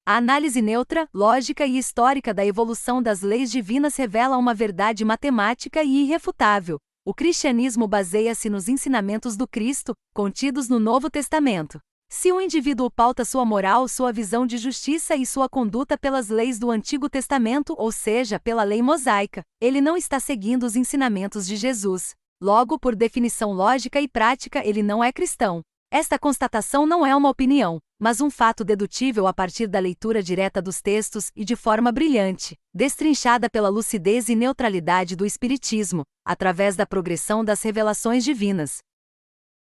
A análise neutra, lógica e histórica da evolução das leis divinas revela uma verdade matemática e irrefutável. O cristianismo baseia-se nos ensinamentos do Cristo, contidos no Novo Testamento. Se um indivíduo pauta sua moral, sua visão de justiça e sua conduta pelas leis do Antigo Testamento, ou seja, pela lei mosaica, ele não está seguindo os ensinamentos de Jesus. Logo, por definição lógica e prática, ele não é cristão. Esta constatação não é uma opinião, mas um fato dedutível a partir da leitura direta dos textos e de forma brilhante, destrinchada pela lucidez e neutralidade do Espiritismo, através da progressão das revelações divinas.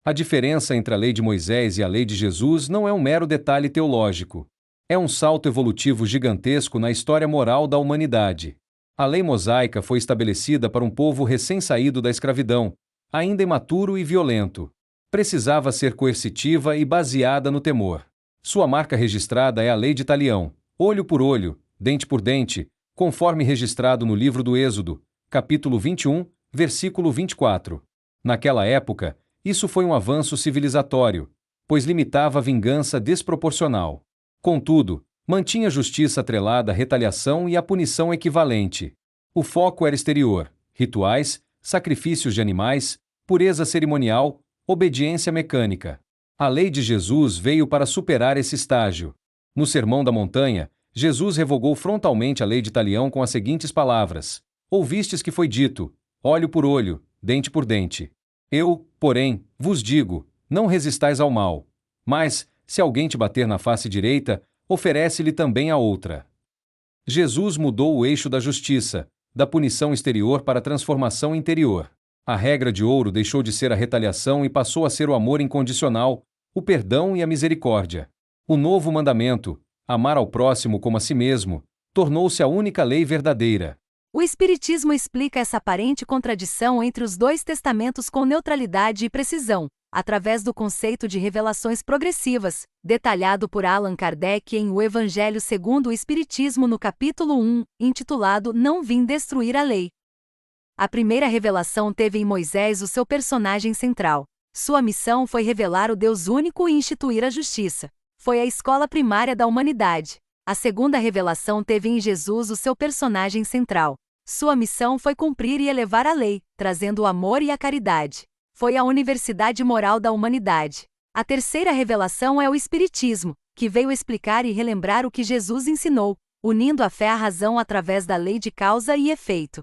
A diferença entre a lei de Moisés e a lei de Jesus não é um mero detalhe teológico. É um salto evolutivo gigantesco na história moral da humanidade. A lei mosaica foi estabelecida para um povo recém-saído da escravidão, ainda imaturo e violento. Precisava ser coercitiva e baseada no temor. Sua marca registrada é a lei de talião, olho por olho, dente por dente, conforme registrado no livro do Êxodo, capítulo 21, versículo 24. Naquela época, isso foi um avanço civilizatório, pois limitava a vingança desproporcional. Contudo, mantinha a justiça atrelada à retaliação e à punição equivalente. O foco era exterior: rituais, sacrifícios de animais, pureza cerimonial, obediência mecânica. A lei de Jesus veio para superar esse estágio. No Sermão da Montanha, Jesus revogou frontalmente a lei de talião com as seguintes palavras: ouvistes que foi dito, olho por olho, dente por dente. Eu, porém, vos digo, não resistais ao mal. Mas, se alguém te bater na face direita, oferece-lhe também a outra. Jesus mudou o eixo da justiça, da punição exterior para a transformação interior. A regra de ouro deixou de ser a retaliação e passou a ser o amor incondicional, o perdão e a misericórdia. O novo mandamento, amar ao próximo como a si mesmo, tornou-se a única lei verdadeira. O Espiritismo explica essa aparente contradição entre os dois testamentos com neutralidade e precisão, através do conceito de revelações progressivas, detalhado por Allan Kardec em O Evangelho segundo o Espiritismo no capítulo 1, intitulado Não vim destruir a lei. A primeira revelação teve em Moisés o seu personagem central. Sua missão foi revelar o Deus único e instituir a justiça. Foi a escola primária da humanidade. A segunda revelação teve em Jesus o seu personagem central. Sua missão foi cumprir e elevar a lei, trazendo o amor e a caridade. Foi a universidade moral da humanidade. A terceira revelação é o Espiritismo, que veio explicar e relembrar o que Jesus ensinou, unindo a fé à razão através da lei de causa e efeito.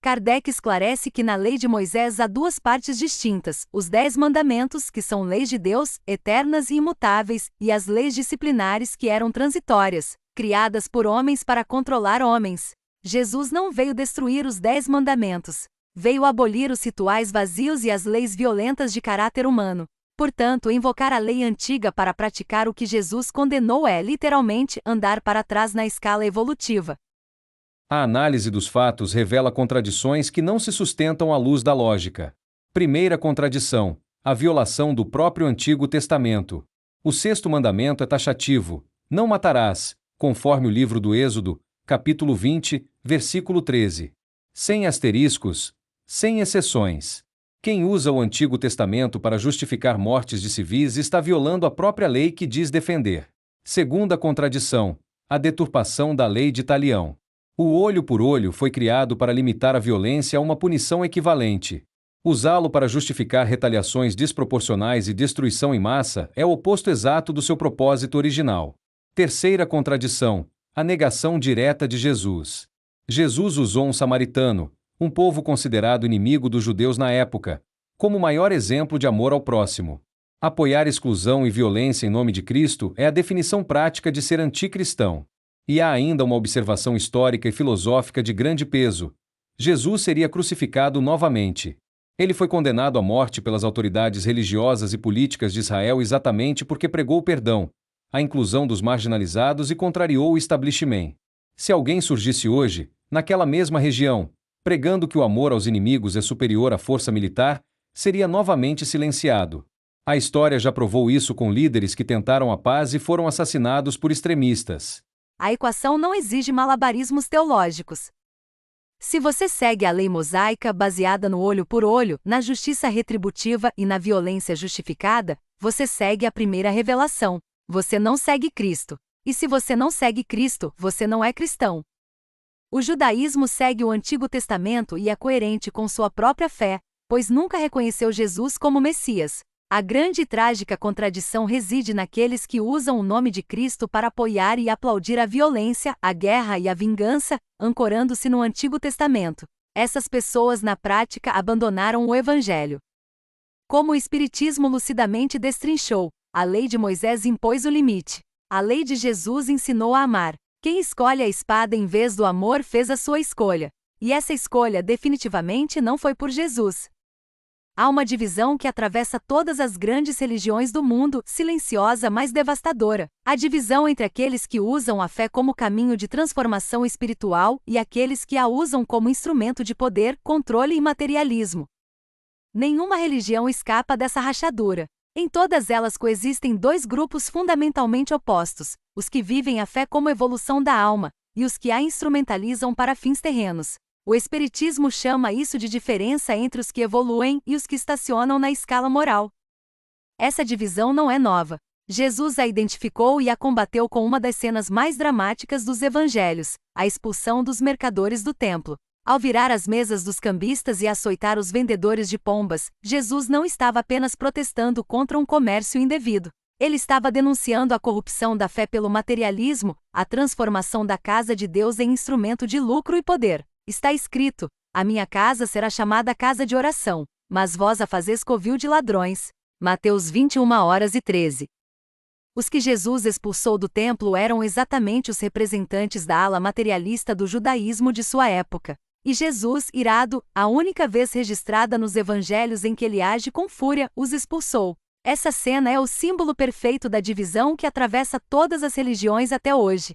Kardec esclarece que na lei de Moisés há duas partes distintas: os 10 mandamentos, que são leis de Deus, eternas e imutáveis, e as leis disciplinares, que eram transitórias, criadas por homens para controlar homens. Jesus não veio destruir os 10 mandamentos. Veio abolir os rituais vazios e as leis violentas de caráter humano. Portanto, invocar a lei antiga para praticar o que Jesus condenou é, literalmente, andar para trás na escala evolutiva. A análise dos fatos revela contradições que não se sustentam à luz da lógica. Primeira contradição: a violação do próprio Antigo Testamento. O sexto mandamento é taxativo: não matarás, conforme o livro do Êxodo, capítulo 20, versículo 13. Sem asteriscos, sem exceções. Quem usa o Antigo Testamento para justificar mortes de civis está violando a própria lei que diz defender. Segunda contradição: a deturpação da lei de talião. O olho por olho foi criado para limitar a violência a uma punição equivalente. Usá-lo para justificar retaliações desproporcionais e destruição em massa é o oposto exato do seu propósito original. Terceira contradição: a negação direta de Jesus. Jesus usou um samaritano, um povo considerado inimigo dos judeus na época, como o maior exemplo de amor ao próximo. Apoiar exclusão e violência em nome de Cristo é a definição prática de ser anticristão. E há ainda uma observação histórica e filosófica de grande peso: Jesus seria crucificado novamente. Ele foi condenado à morte pelas autoridades religiosas e políticas de Israel exatamente porque pregou o perdão, a inclusão dos marginalizados e contrariou o establishment. Se alguém surgisse hoje, naquela mesma região, pregando que o amor aos inimigos é superior à força militar, seria novamente silenciado. A história já provou isso com líderes que tentaram a paz e foram assassinados por extremistas. A equação não exige malabarismos teológicos. Se você segue a lei mosaica baseada no olho por olho, na justiça retributiva e na violência justificada, você segue a primeira revelação. Você não segue Cristo. E se você não segue Cristo, você não é cristão. O judaísmo segue o Antigo Testamento e é coerente com sua própria fé, pois nunca reconheceu Jesus como Messias. A grande e trágica contradição reside naqueles que usam o nome de Cristo para apoiar e aplaudir a violência, a guerra e a vingança, ancorando-se no Antigo Testamento. Essas pessoas, na prática, abandonaram o Evangelho. Como o Espiritismo lucidamente destrinchou, a lei de Moisés impôs o limite. A lei de Jesus ensinou a amar. Quem escolhe a espada em vez do amor fez a sua escolha. E essa escolha definitivamente não foi por Jesus. Há uma divisão que atravessa todas as grandes religiões do mundo, silenciosa, mas devastadora. A divisão entre aqueles que usam a fé como caminho de transformação espiritual e aqueles que a usam como instrumento de poder, controle e materialismo. Nenhuma religião escapa dessa rachadura. Em todas elas coexistem dois grupos fundamentalmente opostos: os que vivem a fé como evolução da alma, e os que a instrumentalizam para fins terrenos. O Espiritismo chama isso de diferença entre os que evoluem e os que estacionam na escala moral. Essa divisão não é nova. Jesus a identificou e a combateu com uma das cenas mais dramáticas dos evangelhos: a expulsão dos mercadores do templo. Ao virar as mesas dos cambistas e açoitar os vendedores de pombas, Jesus não estava apenas protestando contra um comércio indevido. Ele estava denunciando a corrupção da fé pelo materialismo, a transformação da casa de Deus em instrumento de lucro e poder. Está escrito: a minha casa será chamada casa de oração, mas vós a fazeis covil de ladrões. Mateus 21h13. Os que Jesus expulsou do templo eram exatamente os representantes da ala materialista do judaísmo de sua época. E Jesus, irado, a única vez registrada nos evangelhos em que ele age com fúria, os expulsou. Essa cena é o símbolo perfeito da divisão que atravessa todas as religiões até hoje.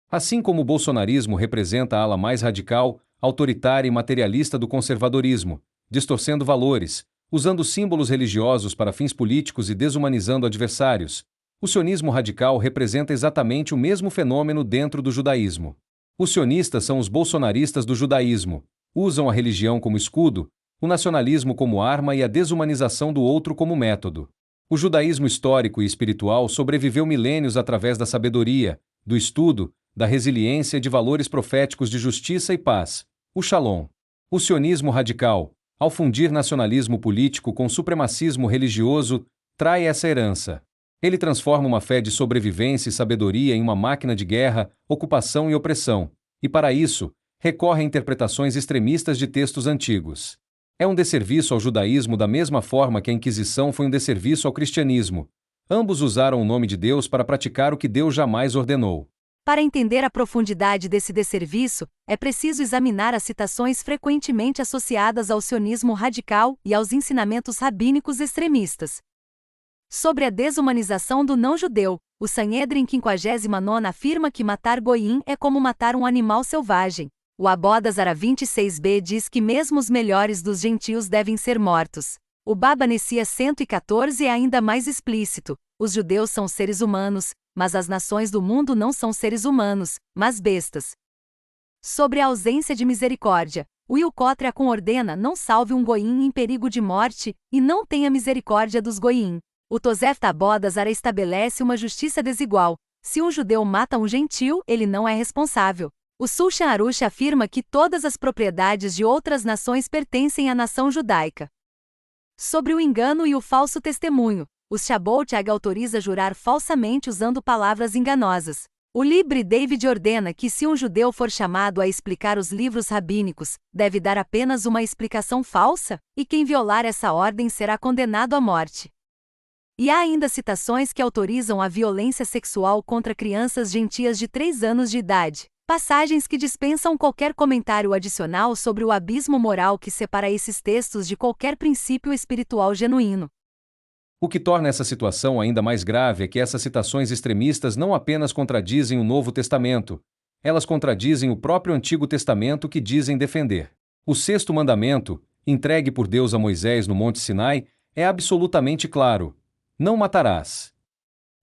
Assim como o bolsonarismo representa a ala mais radical, autoritária e materialista do conservadorismo, distorcendo valores, usando símbolos religiosos para fins políticos e desumanizando adversários, o sionismo radical representa exatamente o mesmo fenômeno dentro do judaísmo. Os sionistas são os bolsonaristas do judaísmo, usam a religião como escudo, o nacionalismo como arma e a desumanização do outro como método. O judaísmo histórico e espiritual sobreviveu milênios através da sabedoria, do estudo, da resiliência e de valores proféticos de justiça e paz, o Shalom. O sionismo radical, ao fundir nacionalismo político com supremacismo religioso, trai essa herança. Ele transforma uma fé de sobrevivência e sabedoria em uma máquina de guerra, ocupação e opressão, e para isso, recorre a interpretações extremistas de textos antigos. É um desserviço ao judaísmo da mesma forma que a Inquisição foi um desserviço ao cristianismo. Ambos usaram o nome de Deus para praticar o que Deus jamais ordenou. Para entender a profundidade desse desserviço, é preciso examinar as citações frequentemente associadas ao sionismo radical e aos ensinamentos rabínicos extremistas. Sobre a desumanização do não-judeu, o Sanhedrin 59 afirma que matar goim é como matar um animal selvagem. O Abódazara 26b diz que mesmo os melhores dos gentios devem ser mortos. O Baba Nessia 114 é ainda mais explícito: os judeus são seres humanos, mas as nações do mundo não são seres humanos, mas bestas. Sobre a ausência de misericórdia, Will Cotreacon ordena: não salve um goim em perigo de morte, e não tenha misericórdia dos goim. O Tosefta Abódazara estabelece uma justiça desigual: se um judeu mata um gentil, ele não é responsável. O Shulchan Aruch afirma que todas as propriedades de outras nações pertencem à nação judaica. Sobre o engano e o falso testemunho, o Shabbos autoriza jurar falsamente usando palavras enganosas. O Libre David ordena que se um judeu for chamado a explicar os livros rabínicos, deve dar apenas uma explicação falsa, e quem violar essa ordem será condenado à morte. E há ainda citações que autorizam a violência sexual contra crianças gentias de 3 anos de idade. Passagens que dispensam qualquer comentário adicional sobre o abismo moral que separa esses textos de qualquer princípio espiritual genuíno. O que torna essa situação ainda mais grave é que essas citações extremistas não apenas contradizem o Novo Testamento, elas contradizem o próprio Antigo Testamento que dizem defender. O 6º mandamento, entregue por Deus a Moisés no Monte Sinai, é absolutamente claro: não matarás.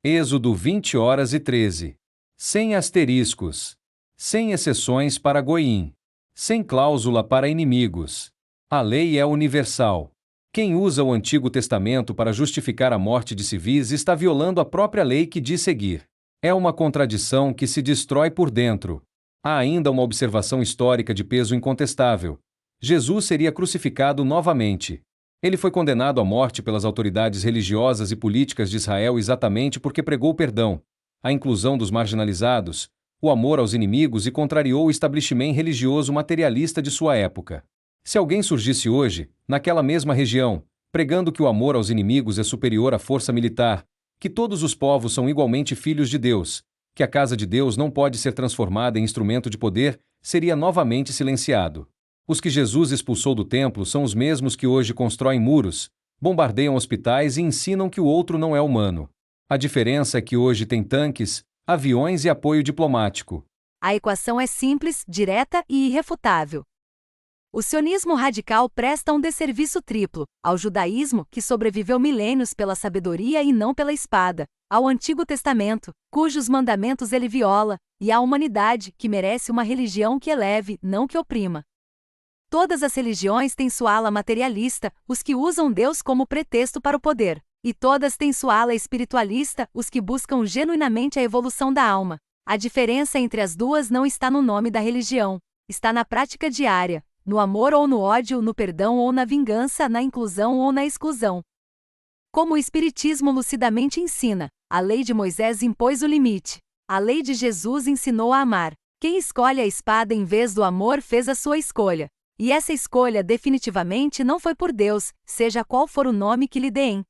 Êxodo 20h13. Sem asteriscos. Sem exceções para goim. Sem cláusula para inimigos. A lei é universal. Quem usa o Antigo Testamento para justificar a morte de civis está violando a própria lei que diz seguir. É uma contradição que se destrói por dentro. Há ainda uma observação histórica de peso incontestável. Jesus seria crucificado novamente. Ele foi condenado à morte pelas autoridades religiosas e políticas de Israel exatamente porque pregou o perdão, a inclusão dos marginalizados, o amor aos inimigos e contrariou o estabelecimento religioso materialista de sua época. Se alguém surgisse hoje, naquela mesma região, pregando que o amor aos inimigos é superior à força militar, que todos os povos são igualmente filhos de Deus, que a casa de Deus não pode ser transformada em instrumento de poder, seria novamente silenciado. Os que Jesus expulsou do templo são os mesmos que hoje constroem muros, bombardeiam hospitais e ensinam que o outro não é humano. A diferença é que hoje tem tanques, aviões e apoio diplomático. A equação é simples, direta e irrefutável. O sionismo radical presta um desserviço triplo: ao judaísmo, que sobreviveu milênios pela sabedoria e não pela espada, ao Antigo Testamento, cujos mandamentos ele viola, e à humanidade, que merece uma religião que eleve, não que oprima. Todas as religiões têm sua ala materialista, os que usam Deus como pretexto para o poder, e todas têm sua ala espiritualista, os que buscam genuinamente a evolução da alma. A diferença entre as duas não está no nome da religião, está na prática diária, no amor ou no ódio, no perdão ou na vingança, na inclusão ou na exclusão. Como o Espiritismo lucidamente ensina, a lei de Moisés impôs o limite. A lei de Jesus ensinou a amar. Quem escolhe a espada em vez do amor fez a sua escolha. E essa escolha definitivamente não foi por Deus, seja qual for o nome que lhe deem.